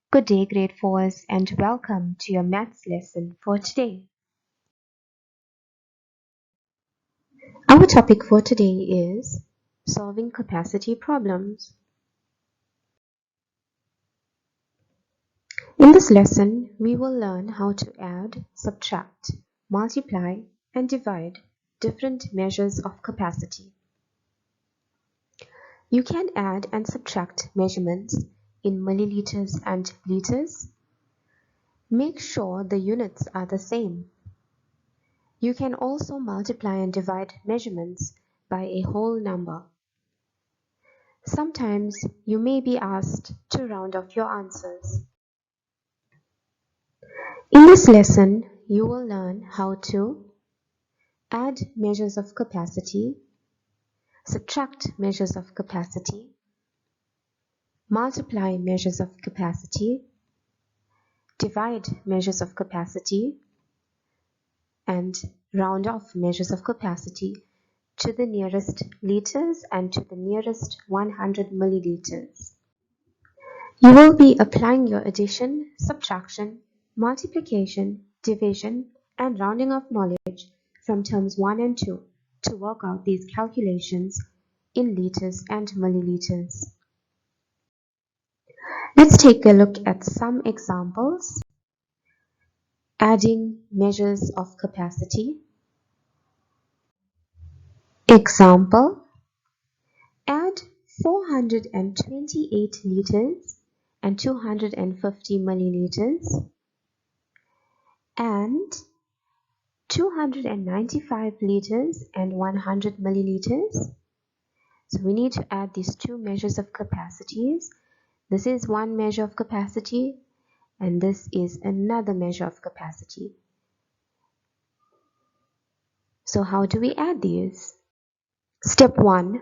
Good day, grade 4s, and welcome to your maths lesson for today. Our topic for today is solving capacity problems. In this lesson, we will learn how to add, subtract, multiply, and divide different measures of capacity. You can add and subtract measurements in milliliters and liters. Make sure the units are the same. You can also multiply and divide measurements by a whole number. Sometimes you may be asked to round off your answers. In this lesson, you will learn how to add measures of capacity, subtract measures of capacity, multiply measures of capacity, divide measures of capacity, and round off measures of capacity to the nearest liters and to the nearest 100 milliliters. You will be applying your addition, subtraction, multiplication, division, and rounding off knowledge from terms 1 and 2 to work out these calculations in liters and milliliters. Let's take a look at some examples. Adding measures of capacity. Example: add 428 liters and 250 milliliters and 295 liters and 100 milliliters. So we need to add these two measures of capacities. This is one measure of capacity and this is another measure of capacity. So how do we add these? Step 1.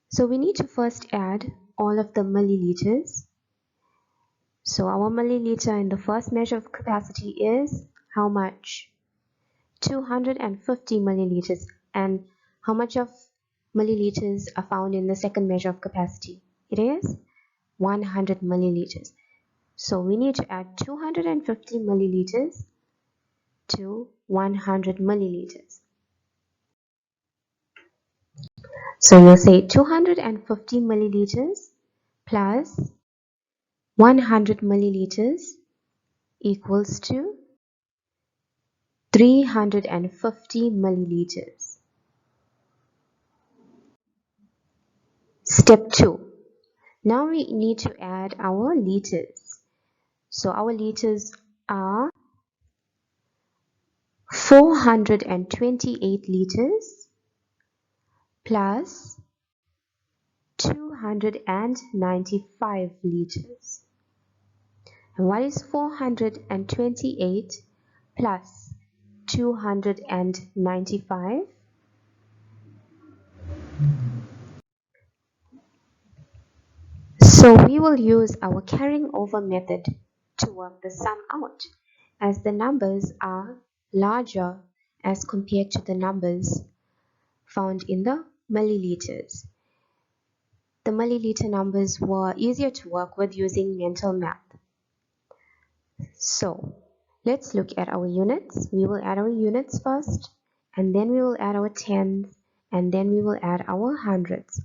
So we need to first add all of the milliliters. So our milliliter in the first measure of capacity is how much? 250 milliliters. And how much of milliliters are found in the second measure of capacity? It is 100 milliliters. So we need to add 250 milliliters to 100 milliliters. So you'll say 250 milliliters plus 100 milliliters equals to 350 milliliters. Step 2. Now we need to add our liters. So our liters are 428 liters plus 295 liters. And what is 428 plus 295? So we will use our carrying over method to work the sum out, as the numbers are larger as compared to the numbers found in the milliliters. The milliliter numbers were easier to work with using mental math. So let's look at our units. We will add our units first, and then we will add our tens, and then we will add our hundreds.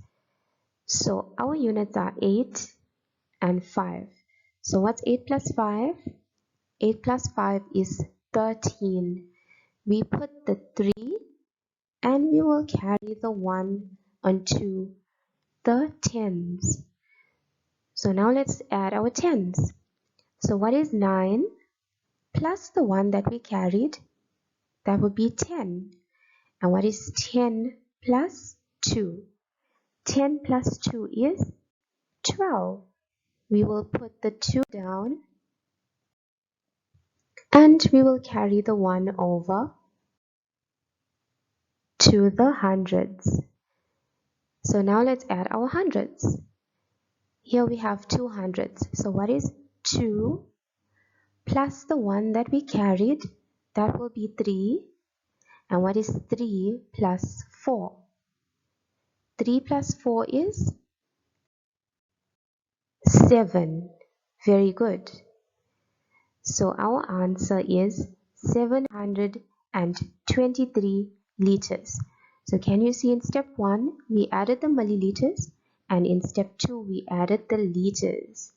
So our units are 8 and 5. So what's 8 plus 5? 8 plus 5 is 13. We put the 3 and we will carry the 1 onto the tens. So now let's add our tens. So what is 9 plus the 1 that we carried? That would be 10. And what is 10 plus 2? 10 plus 2 is 12. We will put the 2 down and we will carry the 1 over to the hundreds. So now let's add our hundreds. Here we have 2 hundreds. So what is 2 plus the 1 that we carried? That will be 3. And what is 3 plus 4? 3 plus 4 is 7. Very good. So our answer is 723 liters. So can you see in step 1 we added the milliliters, and in step 2 we added the liters.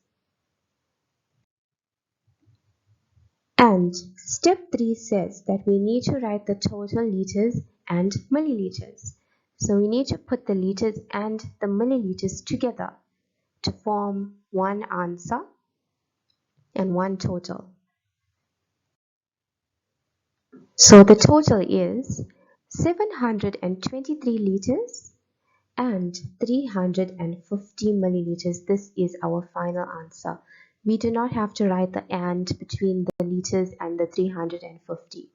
And step 3 says that we need to write the total liters and milliliters. So we need to put the liters and the milliliters together to form one answer and one total. So the total is 723 liters and 350 milliliters. This is our final answer. We do not have to write the and between the liters and the 350.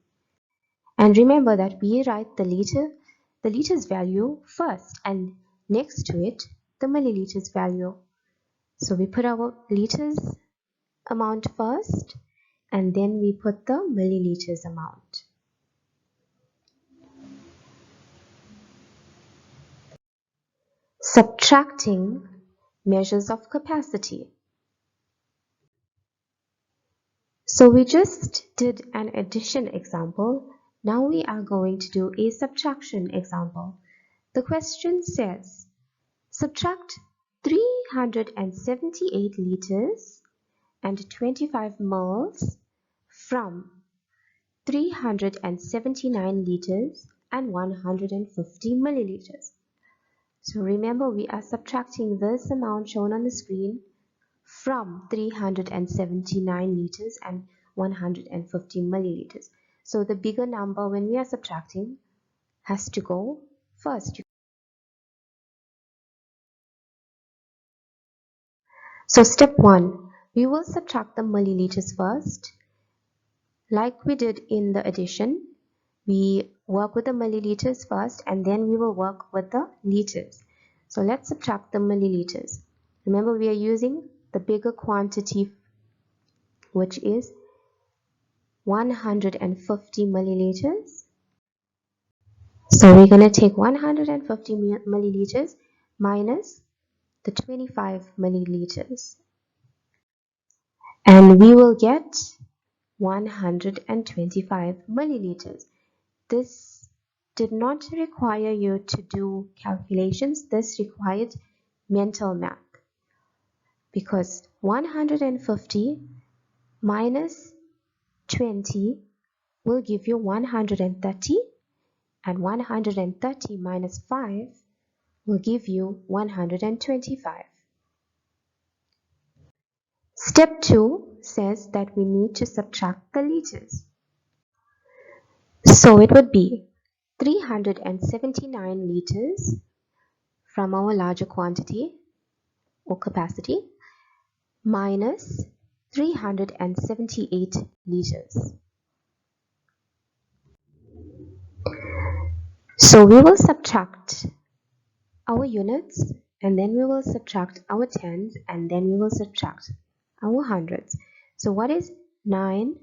And remember that we write the liters value first, and next to it the milliliters value. So we put our liters amount first, and then we put the milliliters amount. Subtracting measures of capacity. So we just did an addition example. Now we are going to do a subtraction example. The question says, subtract 378 liters and 25 moles from 379 liters and 150 milliliters. So remember, we are subtracting this amount shown on the screen from 379 liters and 150 milliliters. So the bigger number when we are subtracting has to go first. So step 1, we will subtract the milliliters first. Like we did in the addition, we work with the milliliters first and then we will work with the liters. So let's subtract the milliliters. Remember, we are using the bigger quantity, which is 150 milliliters. So we're going to take 150 milliliters minus the 25 milliliters, and we will get 125 milliliters. This did not require you to do calculations. This required mental math, because 150 minus 20 will give you 130, and 130 minus 5 will give you 125. Step 2 says that we need to subtract the liters. So it would be 379 liters from our larger quantity or capacity minus 378 liters. So we will subtract our units, and then we will subtract our tens, and then we will subtract our hundreds. So what is 9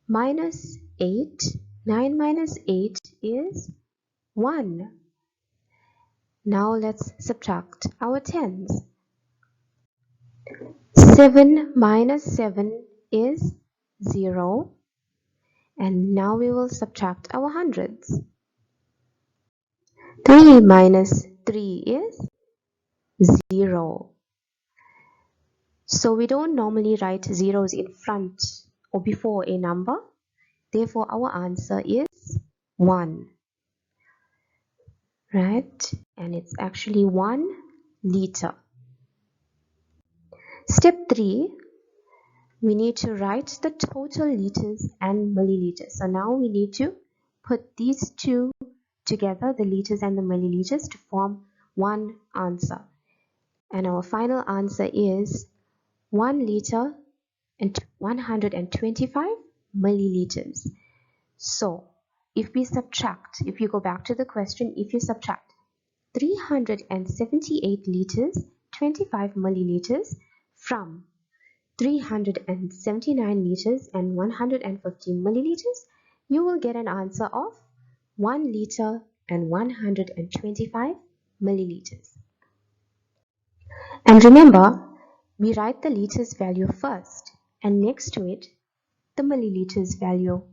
minus 8? 9 minus 8 is 1. Now let's subtract our tens. 7 minus 7 is 0. And now we will subtract our hundreds. 3 minus 3 is 0. So we don't normally write zeros in front or before a number. Therefore, our answer is 1. Right? And it's actually 1 liter. Step 3, we need to write the total liters and milliliters. So now we need to put these two together, the liters and the milliliters, to form one answer. And our final answer is 1 liter and 125 milliliters. So if you go back to the question, if you subtract 378 liters, 25 milliliters from 379 liters and 150 milliliters, you will get an answer of 1 liter and 125 milliliters. And remember, we write the liters value first and next to it the milliliters value.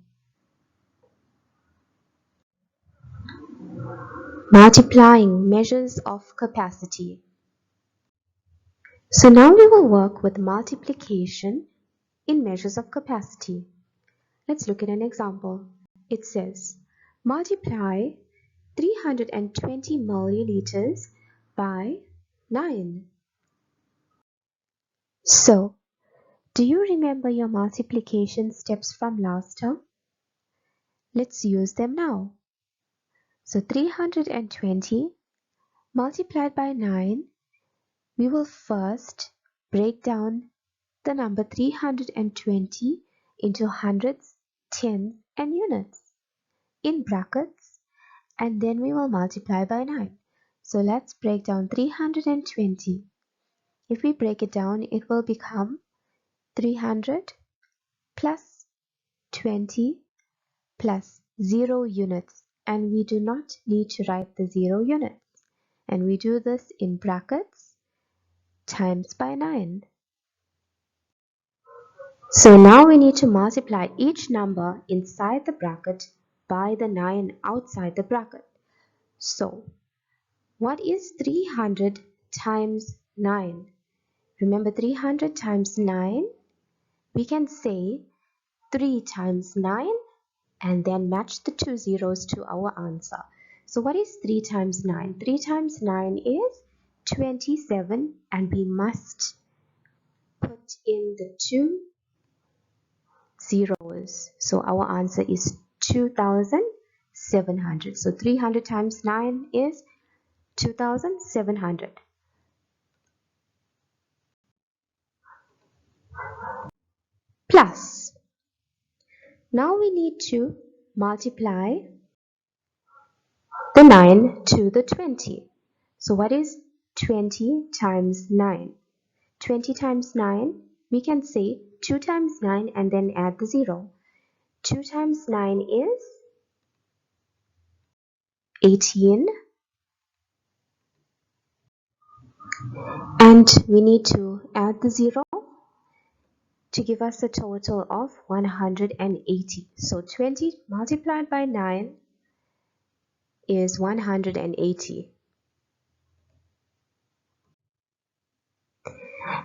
Multiplying measures of capacity. So now we will work with multiplication in measures of capacity. Let's look at an example. It says, multiply 320 milliliters by 9. So, do you remember your multiplication steps from last term? Let's use them now. So 320 multiplied by 9, we will first break down the number 320 into hundreds, tens, and units in brackets, and then we will multiply by 9. So let's break down 320. If we break it down, it will become 300 plus 20 plus 0 units, and we do not need to write the 0 units. And we do this in brackets times by 9. So now we need to multiply each number inside the bracket by the 9 outside the bracket. So what is 300 times 9? Remember, 300 times 9, we can say 3 times 9 and then match the two zeros to our answer. So what is 3 times 9? 3 times 9 is 27, and we must put in the two zeros. So our answer is 2,700. So 300 times 9 is 2,700. Plus, now we need to multiply the 9 to the 20. So what is 20 times 9? 20 times 9, we can say 2 times 9 and then add the 0. 2 times 9 is 18. And we need to add the 0 to give us a total of 180. So 20 multiplied by 9 is 180.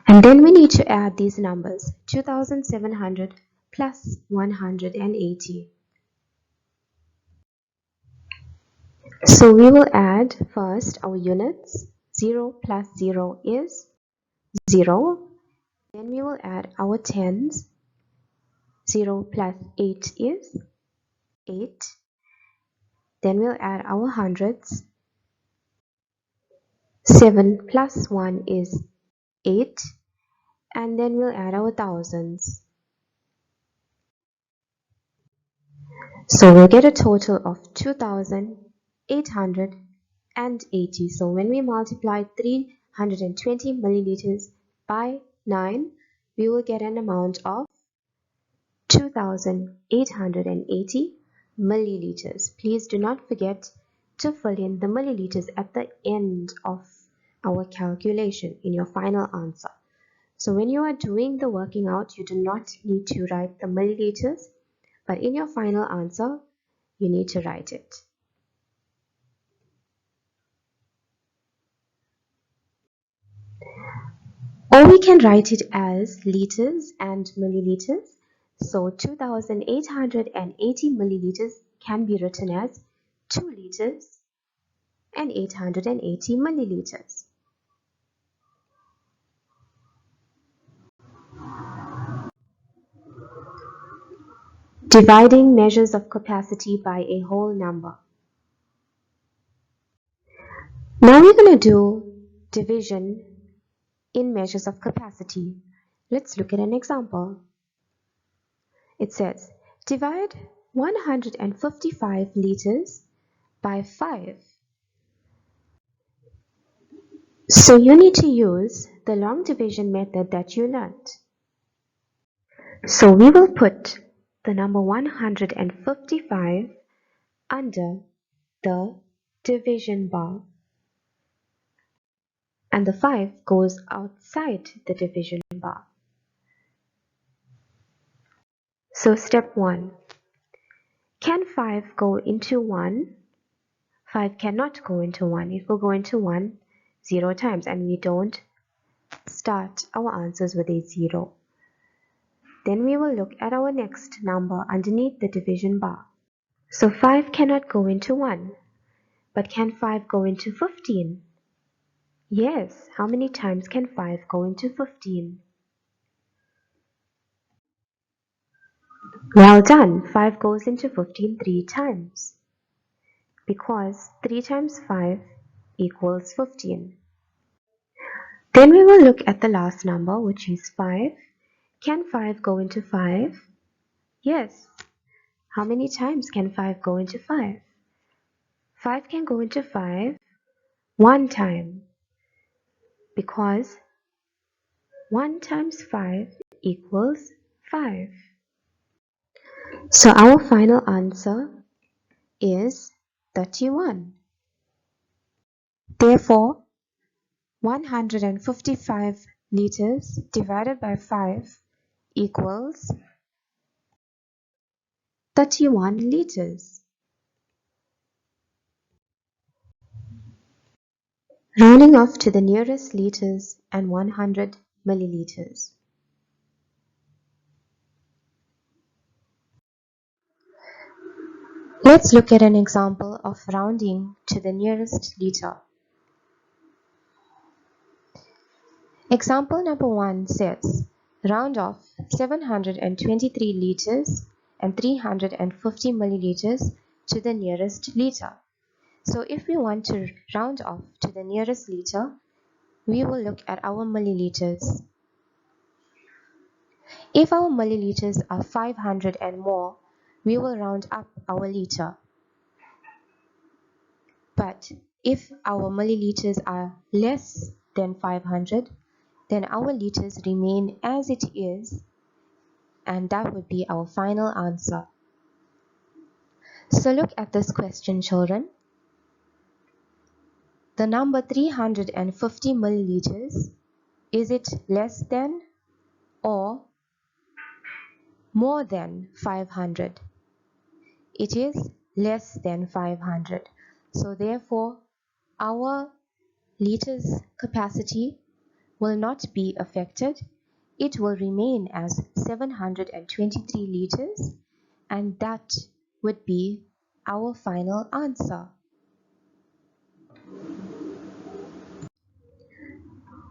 And then we need to add these numbers, 2,700 plus 180. So we will add first our units. 0 plus 0 is 0. Then we will add our tens. 0 plus 8 is 8. Then we'll add our hundreds. 7 plus 1 is 8. And then we'll add our thousands. So we'll get a total of 2,880. So when we multiply 320 milliliters by 9, we will get an amount of 2,880 milliliters. Please do not forget to fill in the milliliters at the end of our calculation in your final answer. So when you are doing the working out, you do not need to write the milliliters, but in your final answer, you need to write it. Or we can write it as liters and milliliters. So 2,880 milliliters can be written as 2 liters and 880 milliliters. Dividing measures of capacity by a whole number. Now we're going to do division in measures of capacity. Let's look at an example. It says, divide 155 liters by 5. So you need to use the long division method that you learned. So we will put the number 155 under the division bar. and the 5 goes outside the division bar. So step 1. Can 5 go into 1? 5 cannot go into 1. It will go into 1 0 times, and we don't start our answers with a 0. Then we will look at our next number underneath the division bar. So 5 cannot go into 1. But can 5 go into 15? Yes. How many times can 5 go into 15? Well done. 5 goes into 15 3 times. Because 3 times 5 equals 15. Then we will look at the last number, which is 5. Can 5 go into 5? Yes. How many times can 5 go into 5? 5 can go into 5 one time. Because 1 times 5 equals 5. So our final answer is 31. Therefore, 155 liters divided by 5 equals 31 liters. Rounding off to the nearest liters and 100 milliliters. Let's look at an example of rounding to the nearest liter. Example number 1 says, round off 723 liters and 350 milliliters to the nearest liter. So if we want to round off to the nearest liter, we will look at our milliliters. If our milliliters are 500 and more, we will round up our liter. But if our milliliters are less than 500, then our liters remain as it is, and that would be our final answer. So look at this question, children. The number 350 milliliters, is it less than or more than 500? It is less than 500. So therefore, our liters capacity will not be affected. It will remain as 723 liters, and that would be our final answer.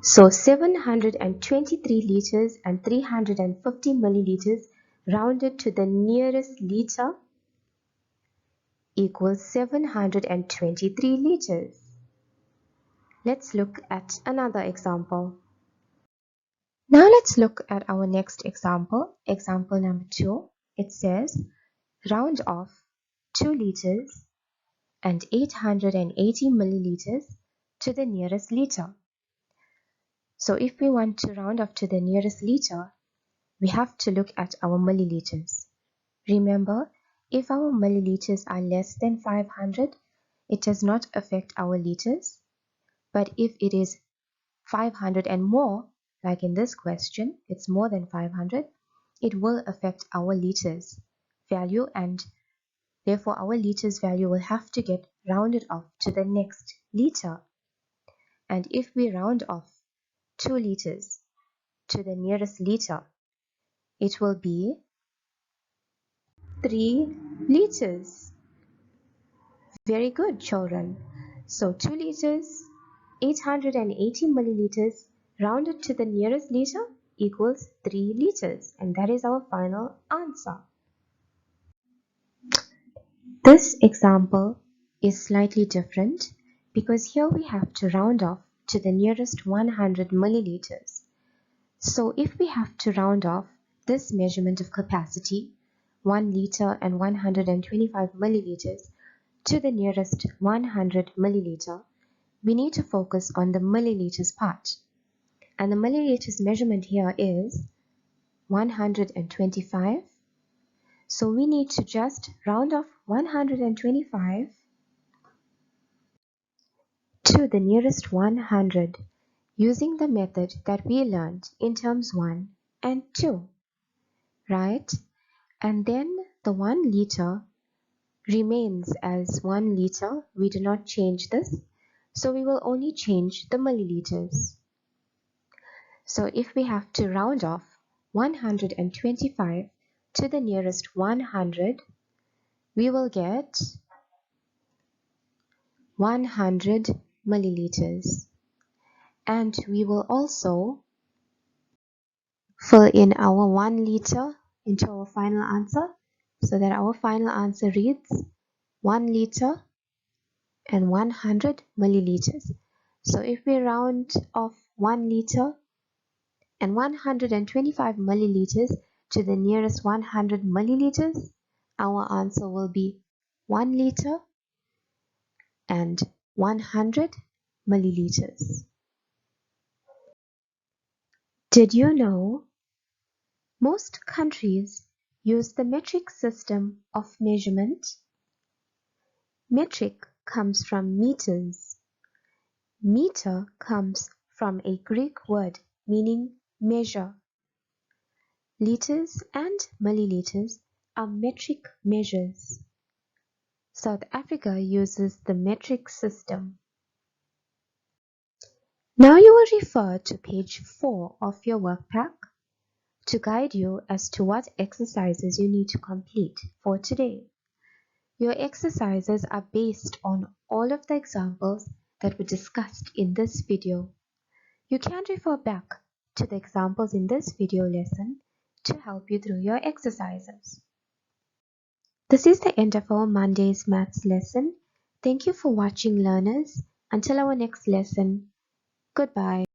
So 723 liters and 350 milliliters rounded to the nearest liter equals 723 liters. Let's look at another example. Now let's look at our next example, example number 2. It says, round off 2 liters and 880 milliliters to the nearest liter. So if we want to round off to the nearest liter, we have to look at our milliliters. Remember, if our milliliters are less than 500, it does not affect our liters. But if it is 500 and more, like in this question, it's more than 500, it will affect our liters value, and therefore our liters value will have to get rounded off to the next liter. And if we round off 2 liters to the nearest liter, it will be 3 liters. Very good, children. So 2 liters, 880 milliliters rounded to the nearest liter equals 3 liters, and that is our final answer. This example is slightly different because here we have to round off to the nearest 100 milliliters. So if we have to round off this measurement of capacity, 1 liter and 125 milliliters, to the nearest 100 milliliter, we need to focus on the milliliters part. And the milliliters measurement here is 125. So we need to just round off 125 to the nearest 100. using the method that we learned in terms 1 and 2, right? And then the 1 liter remains as 1 liter. We do not change this, so we will only change the milliliters. So if we have to round off 125 to the nearest 100, we will get 100 milliliters. And we will also fill in our 1 liter into our final answer, so that our final answer reads 1 liter and 100 milliliters. So if we round off 1 liter and 125 milliliters to the nearest 100 milliliters, our answer will be 1 liter and 100 milliliters. Did you know most countries use the metric system of measurement? Metric comes from meters. Meter comes from a Greek word meaning measure. Liters and milliliters are metric measures. South Africa uses the metric system. Now you will refer to page 4 of your workpack to guide you as to what exercises you need to complete for today. Your exercises are based on all of the examples that were discussed in this video. You can refer back to the examples in this video lesson to help you through your exercises. This is the end of our Monday's maths lesson. Thank you for watching, learners. Until our next lesson, goodbye.